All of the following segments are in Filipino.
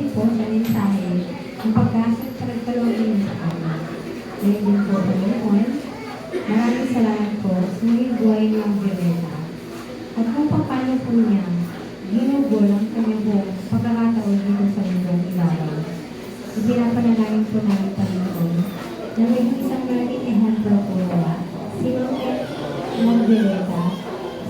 din po sa mensahe ng pagkasal sa nagpalawin sa amin. Ngayon din po, Panginoon, maraming salamat po sa naging buhay ng Violeta. At kung paano po niya ginugol ang kanyang pagkakataon dito sa mundong ilaw. Ipinapanalangin po namin, Panginoon, na may isang malaking ehemplo po si Ma'am Violeta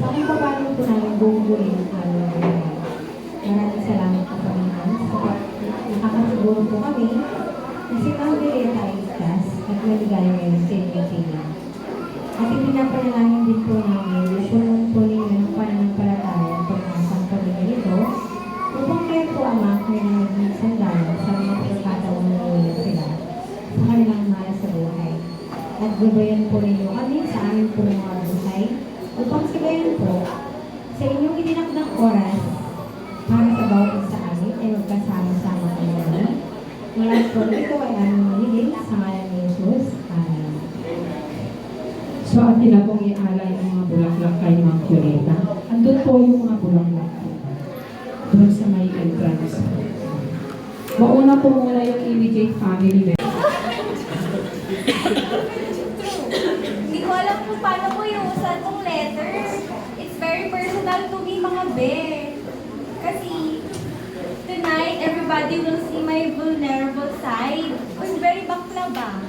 sa kung paano po namin gugulin ang aming buhay. Maraming salamat po, Panginoon, sa nakakasiguro po kami na si Ma'am Violeta ay ligtas at maligaya ngayon sa inyong piling. At ipinapanalangin din po namin na punan po ninyo ng pananampalataya po ng asang pamilya nito upang kayo po, Ama, kayo na maging sandalo sa mga pagkakataon na nila sila sa kanilang mahal sa buhay. At gabayan po ninyo kami sa aming po mga buhay upang sigayan po sa inyong itinakdang oras para sa bawat isa amin ay magkasama-sama kami namin. Maraming po nito ay aming manilig sa ngalan ni Jesus. Amen. So, atin na pong ialay ang mga bulaklak kay Ma'am Violeta. Andun po yung mga bulaklak. Doon sa may entrance. Mauna po muna yung immediate family. Hindi ko alam kung paano ko iusan tong letter. It's very personal to me, mga be. Kasi, tonight, everybody will see my vulnerable side. It's very bakla ba?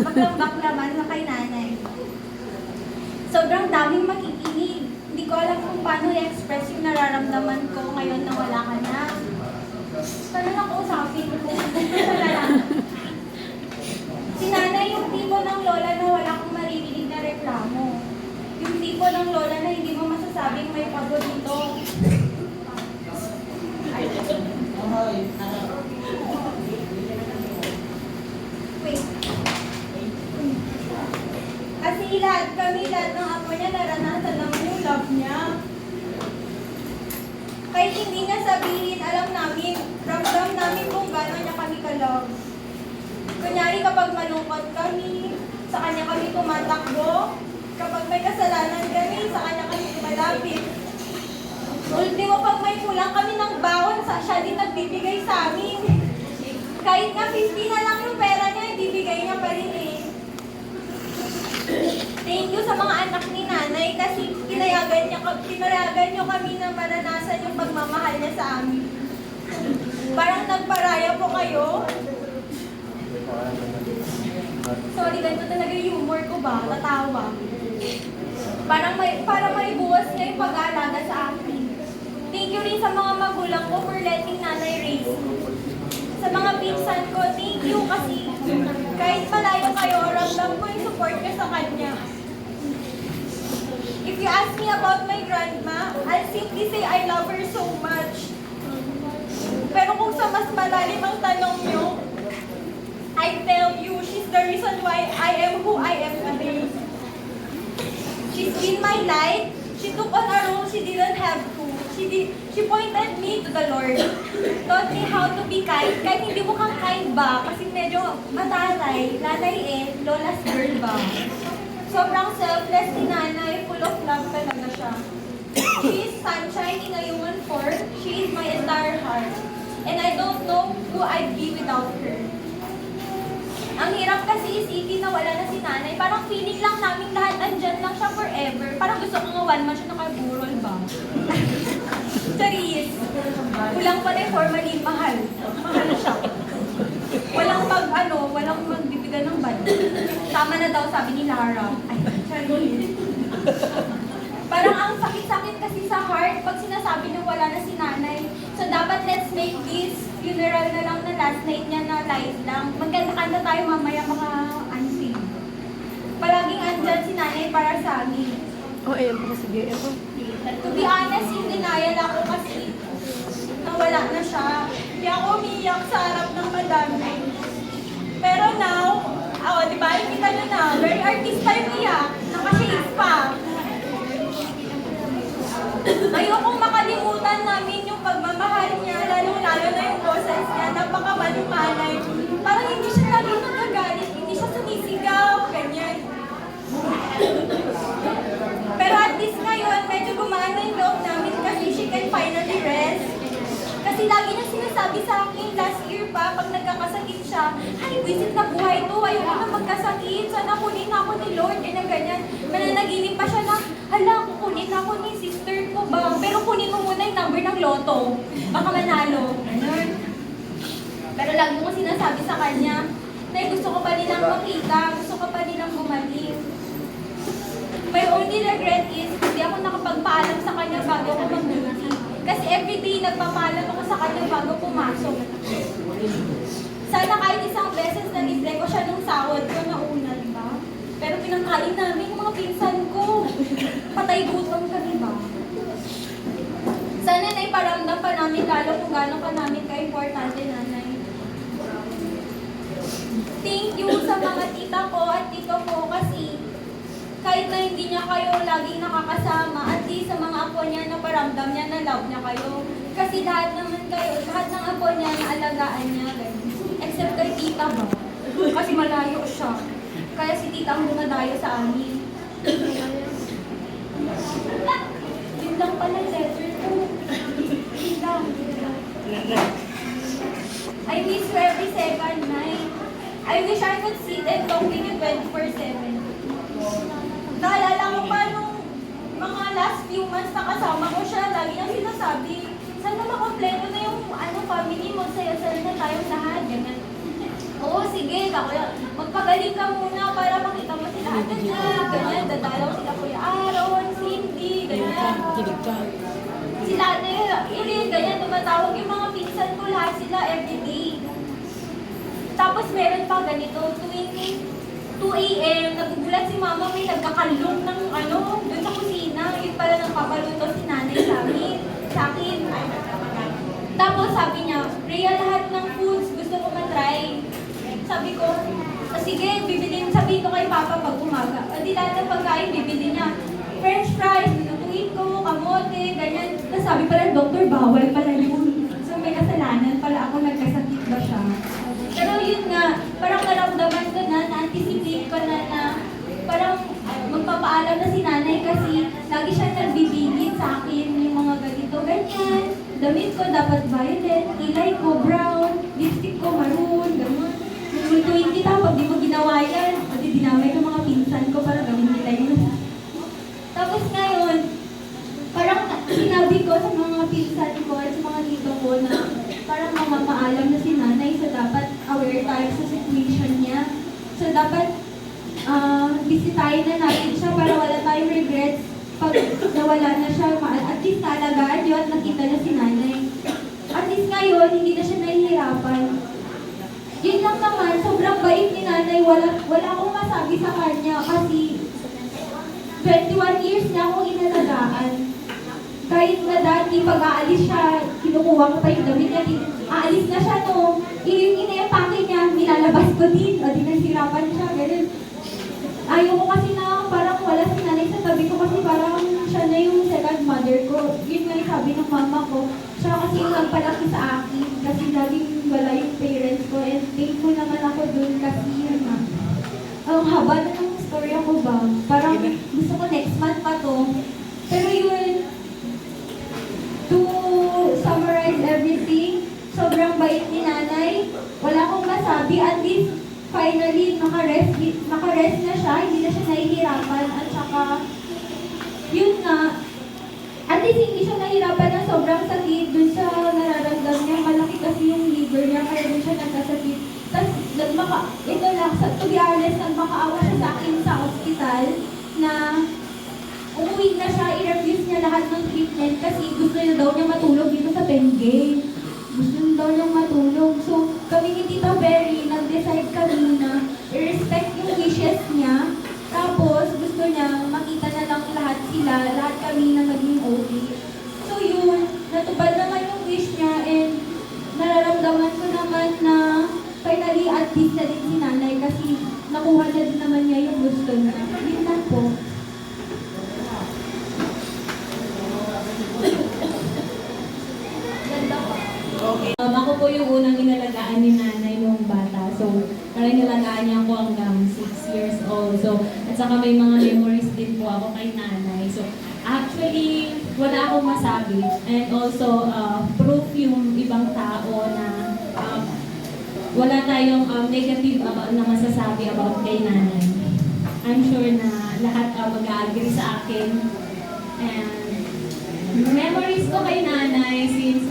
Baklang-bakla man sa kay nanay. Sobrang daming makikinig. Hindi ko alam kung paano i-express yung nararamdaman ko ngayon na wala ka na. Paano na kausapin ko? Si nanay yung tipo ng lola na wala akong maririnig na reklamo. Yung tipo ng lola na hindi mo masasabing may pagod dito. Wait. Kasi lahat ng apo niya naranasan naman yung love niya. Kahit hindi niya sabihin, alam namin, ramdam namin kung gano'n niya kami ka-love. Kunyari kapag malungkot kami, sa kanya kami tumatakbo. Kapag may kasalanan kami, sa kanya kami tumalapit. Ultimo, pag may kulang kami ng baon, siya din nagbibigay sa amin. Kahit nga 50 na lang yung pera niya, ibibigay niya pa rin eh. Thank you sa mga anak ni nanay kasi pinayagan niyo kami na maranasan yung pagmamahal niya sa amin. Parang nagparaya po kayo. Sorry, ganito talaga yung humor ko ba? Tatawa. Parang may buwas niya yung pag-aalaga sa akin. Thank you rin sa mga magulang ko for letting nanay raise me. Sa mga pinsan ko, thank you kasi kahit malayo kayo, ramdam ko yung support niyo sa kanya. If you ask me about my grandma, I'll simply say I love her so much. Pero kung sa mas malalim ang tanong niyo, I tell you, she's the reason why I am who I am today. She's been my light. She took on a role she didn't have to. She pointed me to the Lord. Taught me how to be kind. Kahit hindi mo kang kind ba? Kasi medyo mataray. Nanay lola's girl ba? Sobrang selfless ni nanay. Full of love talaga siya. She is sunshine in a human form. She is my entire heart. And I don't know who I'd be without her. Ang hirap kasi isipin na wala na si nanay. Parang feeling lang namin lahat andyan lang siya forever. Parang gusto ko nga one man siya nakaburol ba? Charis. Kulang pa na yung formalin. Mahal. Mahal siya. Walang magbibigay ng bad. Tama na daw sabi ni Lara. Ay, Charis. Parang ang sakit-sakit kasi sa heart pag sinasabi na wala na si nanay. So dapat let's make this funeral na lang na last night niya na live lang. Magkanta-kanta tayo mamaya mga auntie. Palaging andyan si nanay para sa amin. Ayan pa sige. To be honest, in denial ako kasi nawala na siya. Hindi ako umiyak sa harap ng madami. Pero now, di ba, kita nyo na, very artista yung iyak. Nakashades pa. Ayokong makalimutan namin yung pagmamahal niya, lalo-lalo na yung boses niya, napakabalumanay. Parang hindi siya lagi nagagalit, hindi siya sumisigaw, ganyan. Pero at least ngayon, medyo gumaan na yung loob namin kasi she can finally rest. Kasi lagi niya sinasabi sinasabi sa akin last year pa, pag nagkakasakit siya, ay, visit na buhay to, ayoko na magkasakit, sana kunin ako ni Lord, ganyan. Mananaginip pa siya na, hala, kukunin ako ni sister ko ba? Pero kunin mo muna yung number ng loto, baka manalo. Ganun. Pero lagi ko sinasabi sa kanya, na gusto ko pa nilang makita, gusto ko pa nilang gumaling. My only regret is, hindi ako nakapagpaalam sa kanya bago ako mag-duty. Kasi everyday nagpapaalam ako sa kanya bago pumasok. Sana kahit isang beses na libre ko siya nung sahod ko na una, di ba? Pero pinangkain namin yung mga pinsan ko. Patay gutom kami ba? Sana naiparamdam pa namin lalo kung gano'n pa namin ka-importante, nanay. Thank you sa mga tita ko at tito ko kasi kahit na hindi niya kayo laging nakakasama, at least sa mga apo niya na paramdam niya na love niya kayo. Kasi lahat naman kayo, lahat ng apo niya naalagaan niya. Except kay tita ba? Kasi malayo siya. Kaya si tita ang dumadayo sa amin. Yun lang pala letter ko. Yun lang. I miss you every second night. I wish I could sit and talk with you 24/7. Naalala ko pa nung mga last few months na kasama ko siya, lagi niyang sinasabi, sana makompleto na yung family mo, saya-saya na tayong lahat, ganyan. Oo, sige, magpagaling ka muna para makita mo sila agad, ganyan, dadalaw sila Kuya Aaron, Cindy, ganyan. Sila Irin, ganyan, tumatawag yung mga pinsan ko, lahat sila everyday. Tapos meron pa ganito, tuwing 2 a.m., nagugulat si mama, may nagkakalong ng doon sa kusina. Yun pala nagpapaluto si nanay sa akin. Tapos sabi niya, Rhea, lahat ng foods gusto ko matry. Sabi ko, sige, sabihin ko kay Papa pag umaga. Di lahat ng pagkain, bibili niya. French fries, lutuin ko, kamote, ganyan. Tapos sabi pala, doktor, bawal pala yun. So may kasalanan pala ako, nagkasakit ba siya? Pero yun nga, parang naramdaman ko na-anticipate ko na parang magpapaalam na si nanay kasi lagi siya nagbibigit sa akin yung mga ganito, ganyan. Damit ko dapat violet, kilay ko brown, lipstick ko maroon, gano'n. Nagultuin kita, pag di mo ginawa yan, pati dinamay ko mga pinsan ko para gawin nila yun. Tapos ngayon, parang sinabi ko sa mga pinsan ko at sa mga tito ko na parang mamapaalam na si nanay, so dapat aware tayo sa situation niya. So dapat bisitahin na natin siya para wala tayong regrets pag nawala na siya. At least talagaan yun at nakita na si nanay. At least ngayon, hindi na siya nahihirapan. Yun lang naman, sobrang bait ni nanay. Wala akong masabi sa kanya kasi 21 years niya akong inalagaan. Kahit na dati, pag aalis siya, kinukuha ko pa yung damit niya, aalis na siya no, yung ina-empake niya, nilalabas ko din, o di nasirapan siya, ganun. Ayoko kasi na parang wala si nanay sa tabi ko kasi parang siya na yung second mother ko. Yun nga yung sabi ng mama ko, siya kasi yung nagpalaki sa akin, kasi laging wala yung parents ko, and thankful naman ako dun kasi yun nga. Ang haba na ng story ako ba, parang gusto ko next month pa to, pero yun, to summarize everything, sobrang bait ni nanay. Wala akong masabi. At least, finally, nakarest na siya. Hindi na siya nahihirapan. At saka, yun nga, at least hindi siya nahihirapan ng sobrang sakit dun sa nararamdam niya. Malaki kasi yung liver niya, kaya dun siya nagkasakit. Tapos, ito lang, to be honest, nagmakaawa siya sa akin sa hospital na umuwi na siya, i-refuse niya lahat ng treatment kasi gusto niya daw niya matulog dito sa Benguet. Gusto niya daw niyang matulog. So, kami ni Tita Berry, nag-decide kami na i-respect yung wishes niya. Tapos, gusto niya makita na lang lahat kami na maging okay. So, yun, natupad naman yung wish niya and nararamdaman ko naman na finally at least na din si nanay kasi nakuha na din naman niya yung gusto niya. Yun lang po. Ako po yung unang inalagaan ni nanay nung bata. So, parang inalagaan niya ako hanggang 6 years old. So, at saka may mga memories din po ako kay nanay. So, actually, wala akong masabi. And also, proof yung ibang tao wala tayong negative about na masasabi about kay nanay. I'm sure na lahat mag-agree sa akin. And memories ko kay nanay since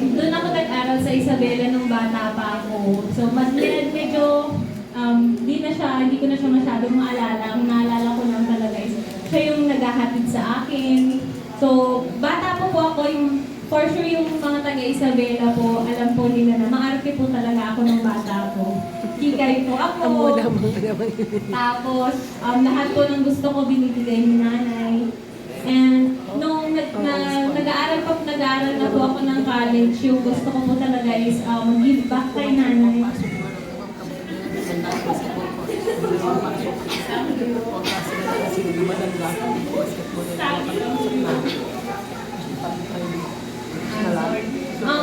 doon ako nag-aral sa Isabela nung bata pa ako. So medyo hindi ko na siya masyadong maalala. Ang naalala ko lang talaga is siya yung naghahatid sa akin. So bata po ako, for sure yung mga taga-Isabela po, alam po nila na maarte po talaga ako ng bata ko. Kikay po ako. Tapos, lahat po ng gusto ko binibigay ni nanay. And nung nag-aaral na po ako ng college, yung gusto ko po talaga is give back kay nanay.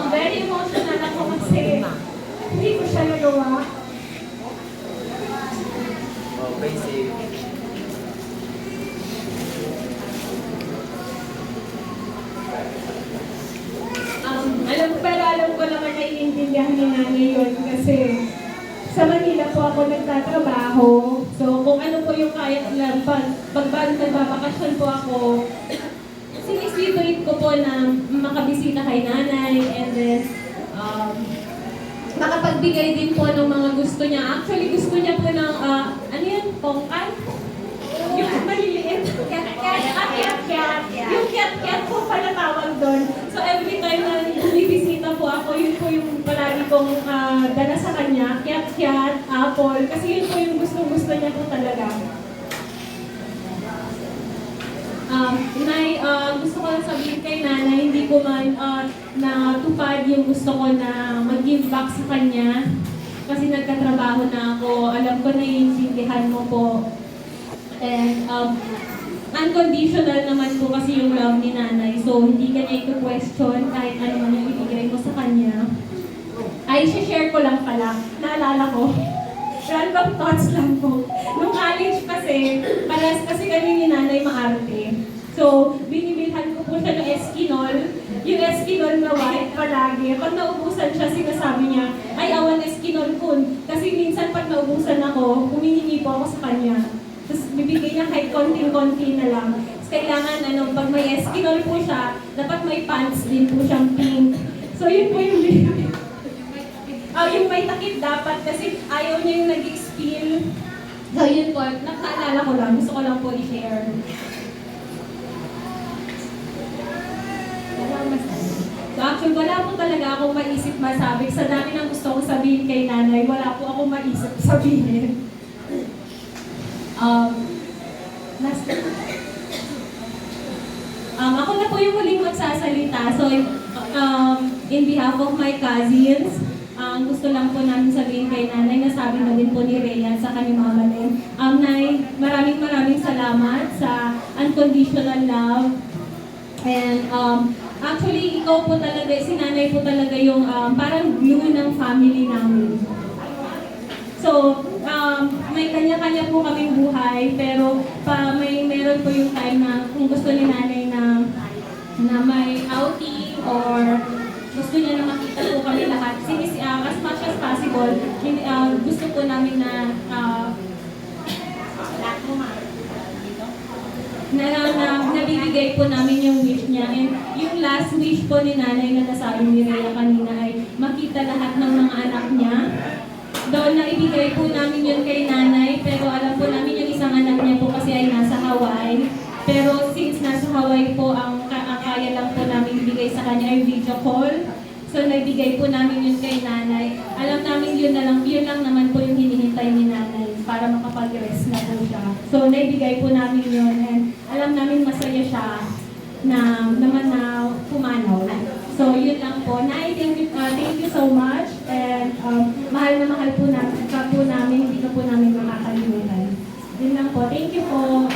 Very emotional ako kasi hindi ko siya nagawa. Alam ko naman naiintindihan ni nanay yun kasi sa Manila po ako nagtatrabaho. So kung ano po yung kaya lang, pag nagbabakasyon po ako, sinisituate ko po na makabisita kay nanay and then makapagbigay din po ng mga gusto niya. Actually, gusto niya po ng, ano yan, tongkay? Yung maliliit. Cat-cat. Yung cat-cat po pala tawag doon. So every time na bibisita po ako, yun po yung palagi kong dala sa kanya. Cat-cat, apple. Kasi yun po yung gusto niya po talaga. Gusto ko lang sabihin kay nanay, hindi ko man natupad yung gusto ko na mag-give back sa kanya. Kasi nagkatrabaho na ako, alam ko na yung intindihan mo po. And unconditional naman po kasi yung love ni nanay. So hindi ka niya i-question kahit ano man yung ibigay mo sa kanya. Ay, share ko lang pala. Naalala ko. Random thoughts lang po. Nung college kasi, paras kasi kami ni nanay maarte. So, binibilhan ko po siya ng Eskinol. Yung Eskinol na white palagi. Pag naubusan siya, sinasabi niya, ay, awan Eskinol kun. Kasi minsan pag naubusan ako, humihingi po ako sa kanya. Tapos bibigay niya kahit konting-konti na lang. Tapos kailangan, pag may Eskinol po siya, dapat may pants din po siyang pink. So, yun po yung binibigay. Yung may takip dapat kasi ayaw niya yung nag-expel. So yun po, nakaalala ko lang, gusto ko lang po i-share. So actually, wala po talaga akong maisip masabi. Sa dami ng gusto kong sabihin kay nanay, wala po akong maisip sabihin. Ako na po yung huling magsasalita. So in behalf of my cousins, gusto lang po namin sabihin kay nanay, nasabi na din po ni Rhea sa kanyang mama din. Nay, maraming salamat sa unconditional love. And actually, ikaw po talaga, si nanay po talaga yung parang glue ng family namin. So, may kanya-kanya po kaming buhay, pero meron po yung time na kung gusto ni nanay na may outing or gusto niya na makita po kami lahat. As much as possible, gusto po namin na nabibigay po namin yung wish niya. And yung last wish po ni nanay na nasabi ni Rhea kanina ay makita lahat ng mga anak niya. Doon na ibigay po namin yun kay nanay, pero alam po namin yung isang anak niya po kasi ay nasa Hawaii. Pero since nasa Hawaii po, ang kaya lang po namin ibigay sa kanya ay video call. So, naibigay po namin yun kay nanay. Alam namin yun lang naman po yung hinihintay ni nanay para makapag-rest na po siya. So, naibigay po namin yun and alam namin masaya siya na pumanaw. So, yun lang po. Nay, thank you so much and mahal na mahal po namin, hindi ka po namin makakalimutan. Yun lang po. Thank you po.